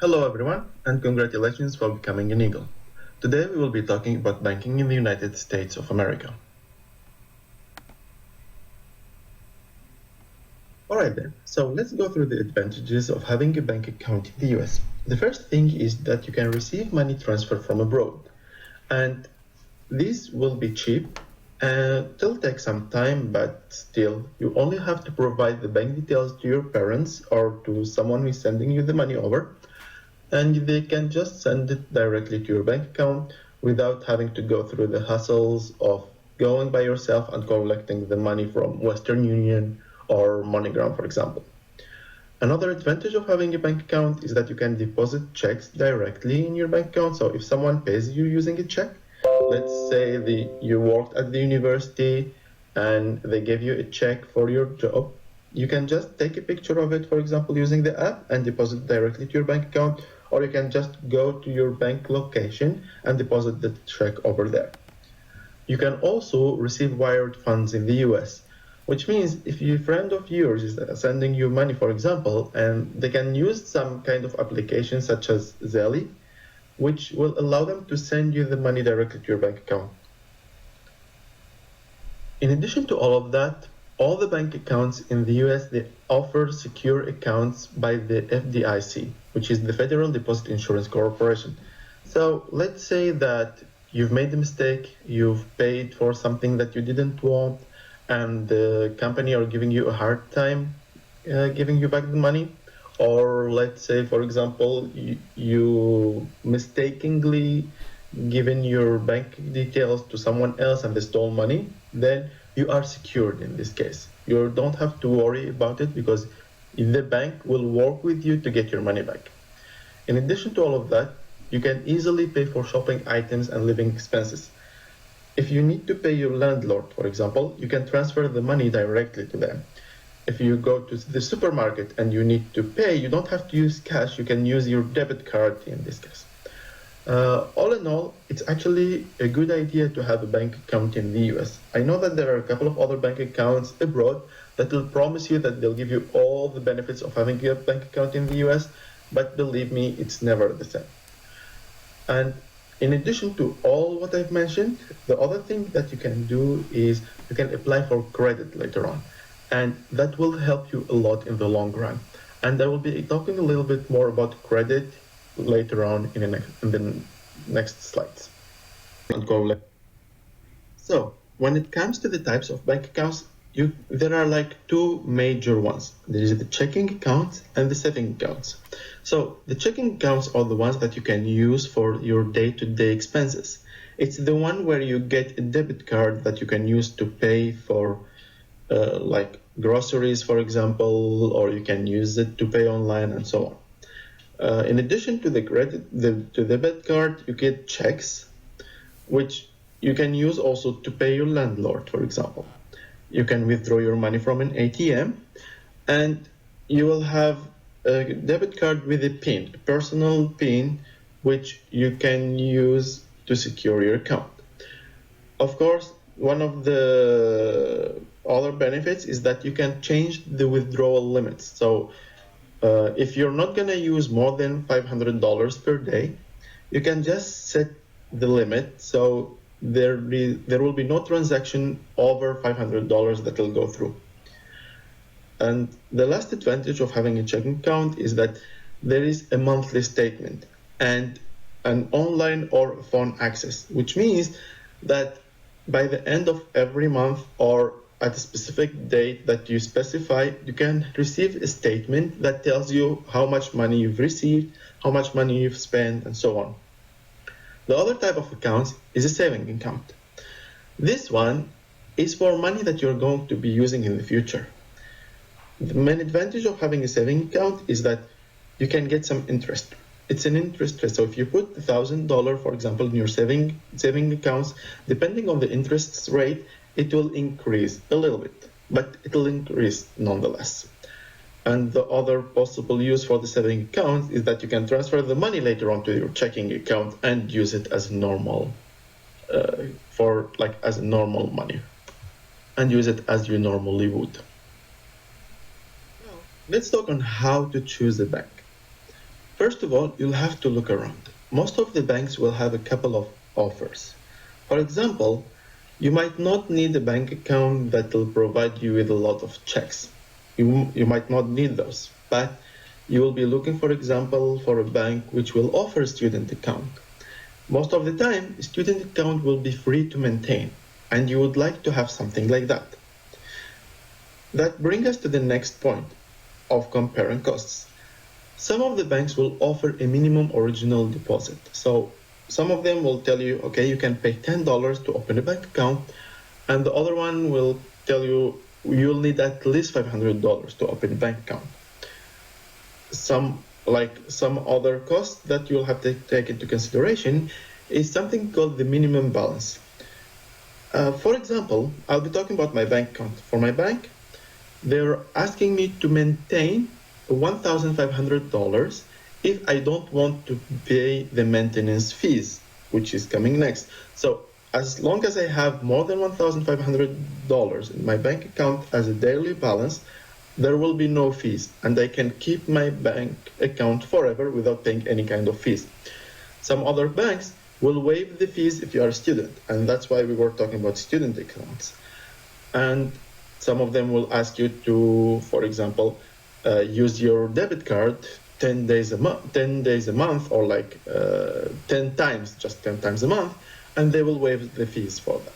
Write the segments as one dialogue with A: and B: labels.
A: Hello everyone, and congratulations for becoming an Eagle. Today we will be talking about banking in the United States of America. Alright then, so let's go through the advantages of having a bank account in the US. The first thing is that you can receive money transfer from abroad, and this will be cheap and it'll take some time, but still, you only have to provide the bank details to your parents or to someone who is sending you the money over, and they can just send it directly to your bank account without having to go through the hassles of going by yourself and collecting the money from Western Union or MoneyGram, for example. Another advantage of having a bank account is that you can deposit checks directly in your bank account. So if someone pays you using a check, let's say you worked at the university and they gave you a check for your job, you can just take a picture of it, for example, using the app and deposit directly to your bank account, or you can just go to your bank location and deposit the check over there. You can also receive wired funds in the US, which means if a friend of yours is sending you money, for example, and they can use some kind of application such as Zelle, which will allow them to send you the money directly to your bank account. In addition to all of that, all the bank accounts in the US, they offer secure accounts by the FDIC, which is the Federal Deposit Insurance Corporation. So let's say that you've made a mistake, you've paid for something that you didn't want, and the company are giving you a hard time giving you back the money. Or let's say, for example, you mistakenly given your bank details to someone else and they stole money, then you are secured in this case. You don't have to worry about it because the bank will work with you to get your money back. In addition to all of that, you can easily pay for shopping items and living expenses. If you need to pay your landlord, for example, you can transfer the money directly to them. If you go to the supermarket and you need to pay, you don't have to use cash, you can use your debit card in this case. All in all, it's actually a good idea to have a bank account in the US. I know that there are a couple of other bank accounts abroad that will promise you that they'll give you all the benefits of having a bank account in the US, but believe me, it's never the same. And in addition to all what I've mentioned, the other thing that you can do is you can apply for credit later on. And that will help you a lot in the long run. And I will be talking a little bit more about credit later on in the next slides. So when it comes to the types of bank accounts, there are like two major ones. There is the checking accounts and the saving accounts. So the checking accounts are the ones that you can use for your day-to-day expenses. It's the one where you get a debit card that you can use to pay for like groceries, for example, or you can use it to pay online and so on. In addition to the debit card, you get checks, which you can use also to pay your landlord, for example. You can withdraw your money from an ATM, and you will have a debit card with a PIN, a personal PIN, which you can use to secure your account. Of course, one of the other benefits is that you can change the withdrawal limits. So if you're not going to use more than $500 per day, you can just set the limit. So there will be no transaction over $500 that will go through. And the last advantage of having a checking account is that there is a monthly statement and an online or phone access, which means that by the end of every month or at a specific date that you specify, you can receive a statement that tells you how much money you've received, how much money you've spent, and so on. The other type of account is a saving account. This one is for money that you're going to be using in the future. The main advantage of having a saving account is that you can get some interest. It's an interest rate. So if you put $1,000, for example, in your saving accounts, depending on the interest rate, it will increase a little bit, but it will increase nonetheless. And the other possible use for the saving account is that you can transfer the money later on to your checking account and use it as normal, as normal money, and use it as you normally would. Now, let's talk on how to choose a bank. First of all, you'll have to look around. Most of the banks will have a couple of offers. For example, you might not need a bank account that will provide you with a lot of checks. You might not need those, but you will be looking, for example, for a bank which will offer a student account. Most of the time, a student account will be free to maintain, and you would like to have something like that. That brings us to the next point of comparing costs. Some of the banks will offer a minimum original deposit. So some of them will tell you, okay, you can pay $10 to open a bank account, and the other one will tell you you'll need at least $500 to open a bank account. Some other costs that you'll have to take into consideration is something called the minimum balance. For example, I'll be talking about my bank account. For my bank, they're asking me to maintain $1,500 if I don't want to pay the maintenance fees, which is coming next. So as long as I have more than $1,500 in my bank account as a daily balance, there will be no fees, and I can keep my bank account forever without paying any kind of fees. Some other banks will waive the fees if you are a student, and that's why we were talking about student accounts. And some of them will ask you to, for example, use your debit card 10 days a month, or 10 times a month, and they will waive the fees for that.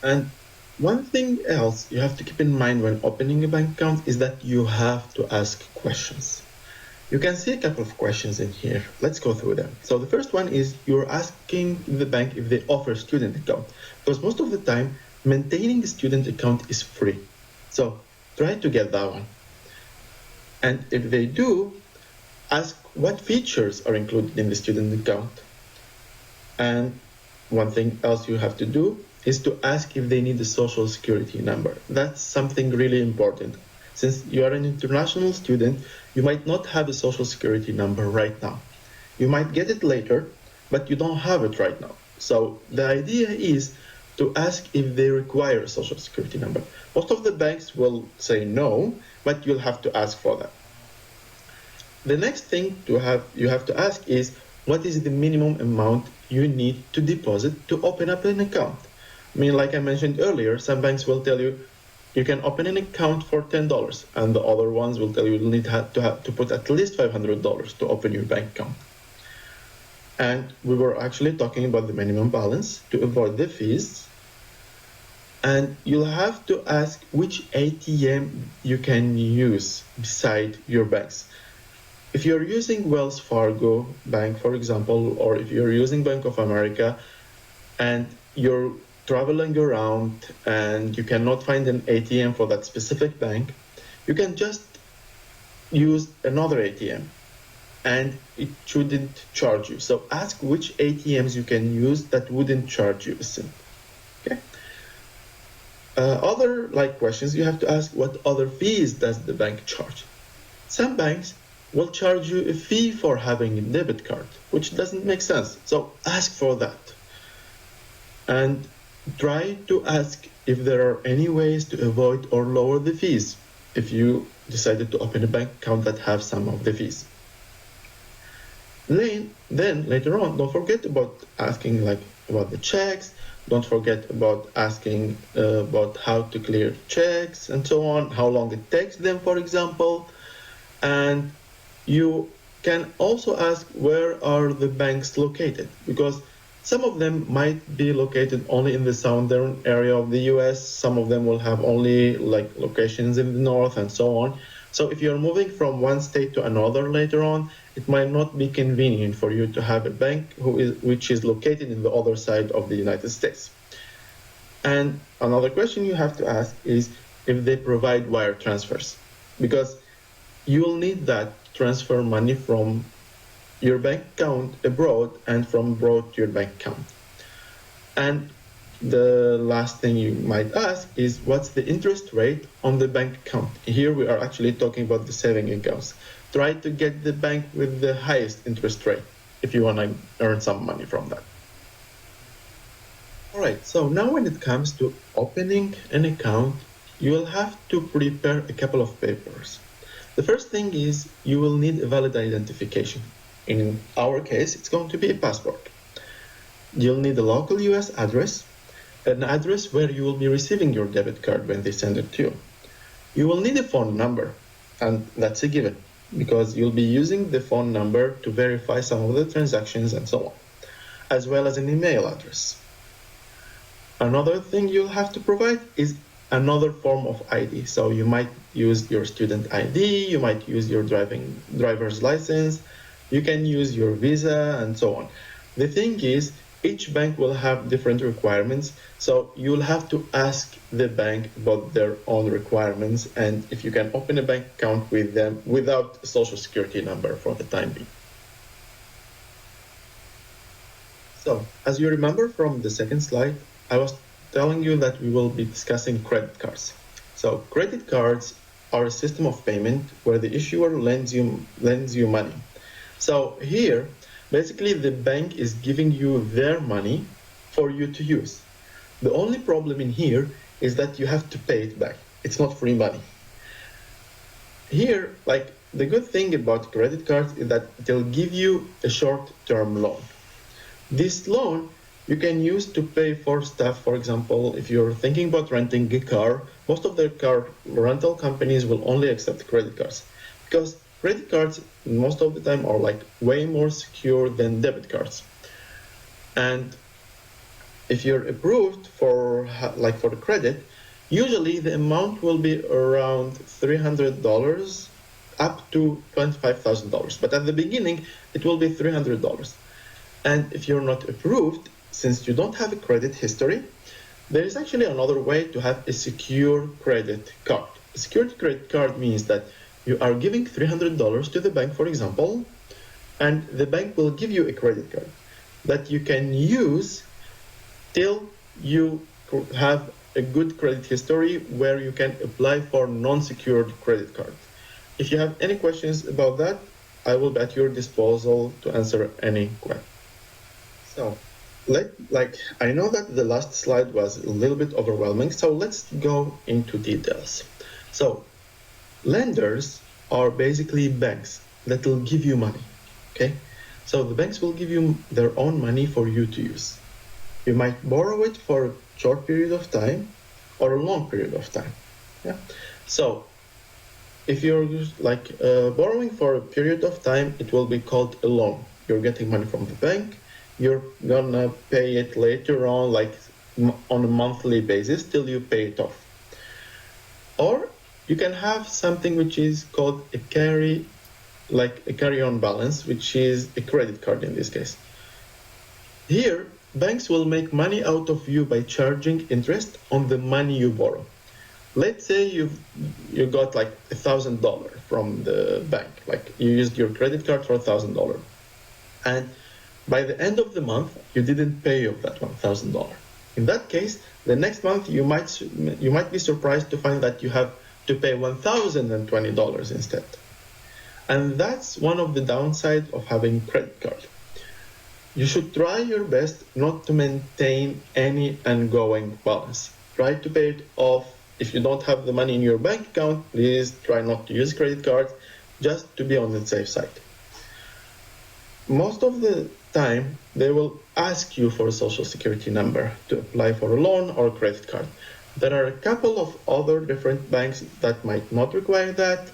A: And one thing else you have to keep in mind when opening a bank account is that you have to ask questions. You can see a couple of questions in here. Let's go through them. So the first one is you're asking the bank if they offer a student account, because most of the time maintaining a student account is free. So try to get that one. And if they do, ask what features are included in the student account. And one thing else you have to do is to ask if they need a social security number. That's something really important. Since you are an international student, you might not have a social security number right now. You might get it later, but you don't have it right now. So the idea is to ask if they require a social security number. Most of the banks will say no, but you'll have to ask for that. The next thing you have to ask is, what is the minimum amount you need to deposit to open up an account? I mean, like I mentioned earlier, some banks will tell you you can open an account for $10, and the other ones will tell you you'll need to put at least $500 to open your bank account. And we were actually talking about the minimum balance to avoid the fees. And you'll have to ask which ATM you can use beside your banks. If you're using Wells Fargo Bank, for example, or if you're using Bank of America, and you're traveling around and you cannot find an ATM for that specific bank, you can just use another ATM and it shouldn't charge you. So ask which ATMs you can use that wouldn't charge you a cent. Okay. Other questions you have to ask, what other fees does the bank charge? Some banks will charge you a fee for having a debit card, which doesn't make sense. So ask for that. And try to ask if there are any ways to avoid or lower the fees if you decided to open a bank account that have some of the fees. Then later on, don't forget about asking about the checks. Don't forget about asking about how to clear checks and so on, how long it takes them, for example. And you can also ask, where are the banks located? Because some of them might be located only in the southern area of the US. Some of them will have only locations in the north and so on. So if you're moving from one state to another later on, it might not be convenient for you to have a bank which is located in the other side of the United States. And another question you have to ask is if they provide wire transfers, because you will need that to transfer money from your bank account abroad and from abroad to your bank account. And the last thing you might ask is, what's the interest rate on the bank account? Here we are actually talking about the saving accounts. Try to get the bank with the highest interest rate if you want to earn some money from that. All right, so now when it comes to opening an account, you will have to prepare a couple of papers. The first thing is you will need a valid identification. In our case, it's going to be a passport. You'll need a local US address, an address where you will be receiving your debit card when they send it to you. You will need a phone number, and that's a given, because you'll be using the phone number to verify some of the transactions and so on, as well as an email address. Another thing you'll have to provide is another form of ID. So you might use your student ID, you might use your driver's license, you can use your visa and so on. The thing is, each bank will have different requirements, so you'll have to ask the bank about their own requirements and if you can open a bank account with them without a social security number for the time being. So, as you remember from the second slide, I was telling you that we will be discussing credit cards. So, credit cards are a system of payment where the issuer lends you money. So here, basically the bank is giving you their money for you to use. The only problem in here is that you have to pay it back. It's not free money. Here, like, the good thing about credit cards is that they'll give you a short-term loan. This loan you can use to pay for stuff. For example, if you're thinking about renting a car, most of the car rental companies will only accept credit cards because credit cards most of the time are like way more secure than debit cards. And if you're approved for the credit, usually the amount will be around $300 up to $25,000. But at the beginning, it will be $300. And if you're not approved, since you don't have a credit history, there is actually another way to have a secure credit card. A secured credit card means that you are giving $300 to the bank, for example, and the bank will give you a credit card that you can use till you have a good credit history where you can apply for non-secured credit card. If you have any questions about that, I will be at your disposal to answer any question. So, I know that the last slide was a little bit overwhelming, so let's go into details. So, lenders are basically banks that will give you money, okay? So the banks will give you their own money for you to use. You might borrow it for a short period of time or a long period of time, yeah? So if you're borrowing for a period of time, it will be called a loan. You're getting money from the bank, you're gonna pay it later on, like on a monthly basis till you pay it off. Or you can have something which is called a carry-on balance, which is a credit card in this case. Here, banks will make money out of you by charging interest on the money you borrow. Let's say you got like $1,000 from the bank, like you used your credit card for $1,000, and by the end of the month you didn't pay off that $1,000. In that case, the next month you might be surprised to find that you have to pay $1,020 instead. And that's one of the downsides of having credit card. You should try your best not to maintain any ongoing balance. Try to pay it off. If you don't have the money in your bank account, please try not to use credit cards, just to be on the safe side. Most of the time, they will ask you for a social security number to apply for a loan or a credit card. There are a couple of other different banks that might not require that,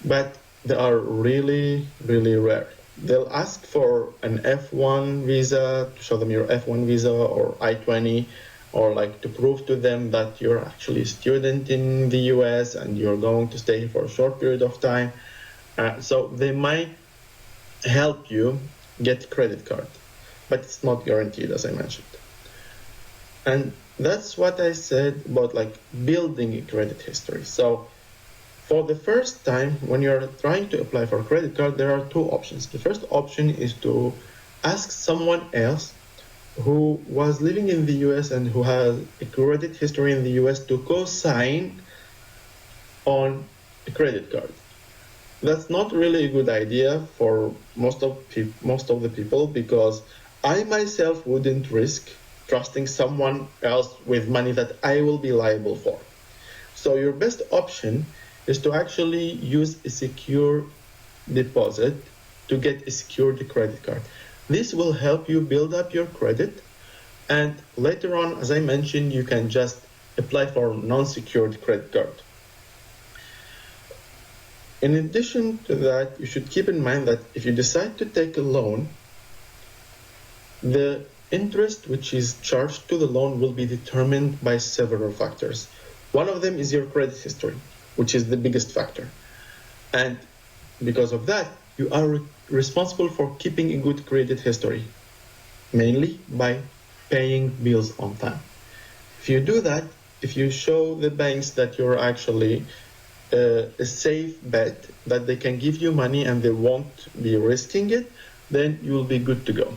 A: but they are really, really rare. They'll ask for an F1 visa, to show them your F1 visa or I-20, or like to prove to them that you're actually a student in the US and you're going to stay for a short period of time. So they might help you get a credit card, but it's not guaranteed, as I mentioned. And that's what I said about like building a credit history. So for the first time, when you're trying to apply for a credit card, there are two options. The first option is to ask someone else who was living in the US and who has a credit history in the US to co-sign on a credit card. That's not really a good idea for most of the people, because I myself wouldn't risk trusting someone else with money that I will be liable for. So your best option is to actually use a secure deposit to get a secured credit card. This will help you build up your credit, and later on, as I mentioned, you can just apply for a non-secured credit card. In addition to that, you should keep in mind that if you decide to take a loan, the interest which is charged to the loan will be determined by several factors. One of them is your credit history, which is the biggest factor. And because of that, you are responsible for keeping a good credit history, mainly by paying bills on time. If you do that, if you show the banks that you're actually a safe bet, that they can give you money and they won't be risking it, then you will be good to go.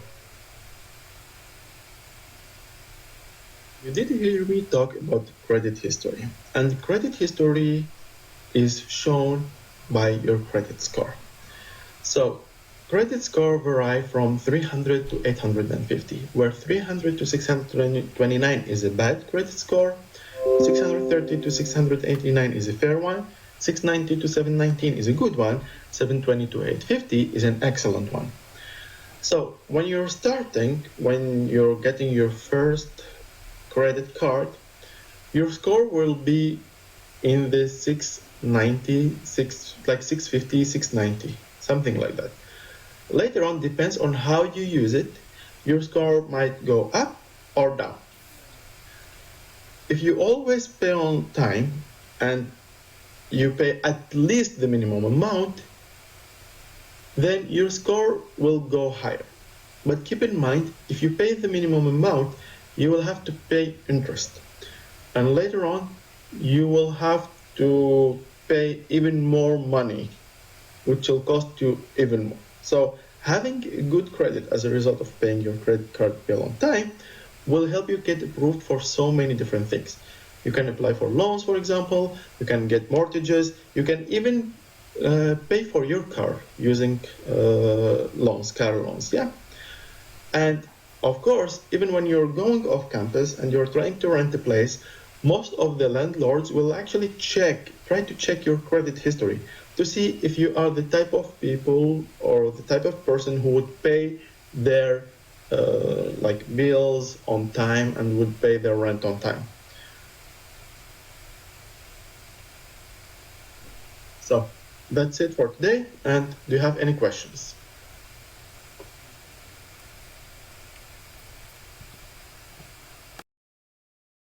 A: You did hear me talk about credit history, and credit history is shown by your credit score. So credit score vary from 300 to 850, where 300 to 629 is a bad credit score, 630 to 689 is a fair one, 690 to 719 is a good one, 720 to 850 is an excellent one. So when you're starting, when you're getting your first credit card, your score will be in the 690, like 650, 690, something like that. Later on, depends on how you use it, your score might go up or down. If you always pay on time and you pay at least the minimum amount, then your score will go higher. But keep in mind, if you pay the minimum amount, you will have to pay interest. And later on, you will have to pay even more money, which will cost you even more. So having good credit as a result of paying your credit card bill on time will help you get approved for so many different things. You can apply for loans, for example, you can get mortgages, you can even pay for your car using loans, car loans, yeah. And of course, even when you're going off campus and you're trying to rent a place, most of the landlords will actually try to check your credit history to see if you are the type of people or the type of person who would pay their like bills on time and would pay their rent on time. So that's it for today. And do you have any questions?